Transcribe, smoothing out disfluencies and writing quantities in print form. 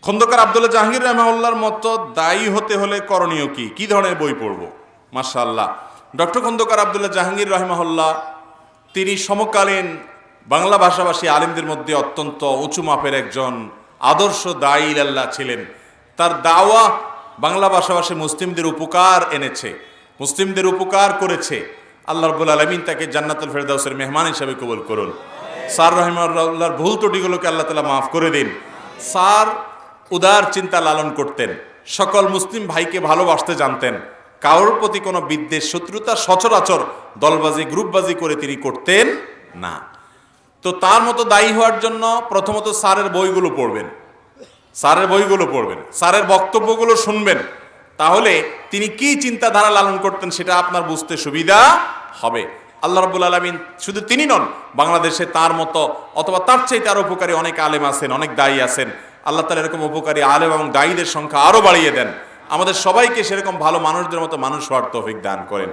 খন্দকার আব্দুল্লাহ জাহাঙ্গীর রাহিমাহুল্লাহর মতো দায়ী হতে হলে করণীয় কি? কি ধরনের বই পড়ব? মাশাআল্লাহ, ডক্টর খন্দকার আব্দুল্লাহ জাহাঙ্গীর রাহিমাহুল্লাহ তিনি সমকালীন বাংলা ভাষাভাষী আলেমদের মধ্যে অত্যন্ত উঁচু মাপের একজন আদর্শ দায়ী ইলাল্লাহ ছিলেন। তার দাওয়া বাংলা ভাষাভাষী মুসলিমদের উপকার এনেছে, মুসলিমদের উপকার করেছে। আল্লাহ রাব্বুল আলামিন তাকে জান্নাতুল ফেরদাউসের মেহমান হিসেবে কবুল করুন। স্যার রাহিমাহুল্লাহর ভুল ত্রুটিগুলোকে আল্লাহ তাআলা মাফ করে দিন। স্যার উদার চিন্তা লালন করতেন, সকল মুসলিম ভাইকে ভালোবাসতে জানতেন, কারোর প্রতি কোনো বিদ্বেষ শত্রুতা সচরাচর দলবাজি গ্রুপবাজি করে তিনি করতেন না। তো তার মতো দায়ী হওয়ার জন্য প্রথমত স্যারের বইগুলো পড়বেন, স্যারের বক্তব্যগুলো শুনবেন, তাহলে তিনি কি চিন্তাধারা লালন করতেন সেটা আপনার বুঝতে সুবিধা হবে। আল্লাহ রাব্বুল আলামিন শুধু তিনি নন, বাংলাদেশে তার মতো অথবা তার চাইতে আরো উপকারী অনেক আলেম আছেন, অনেক দায়ী আছেন। আল্লাহ তাআলা এরকম উপকারী আলেম এবং দায়ীদের সংখ্যা আরো বাড়িয়ে দেন। আমাদের সবাইকে সেরকম ভালো মানুষদের মতো মানুষ হওয়ার তৌফিক দান করেন।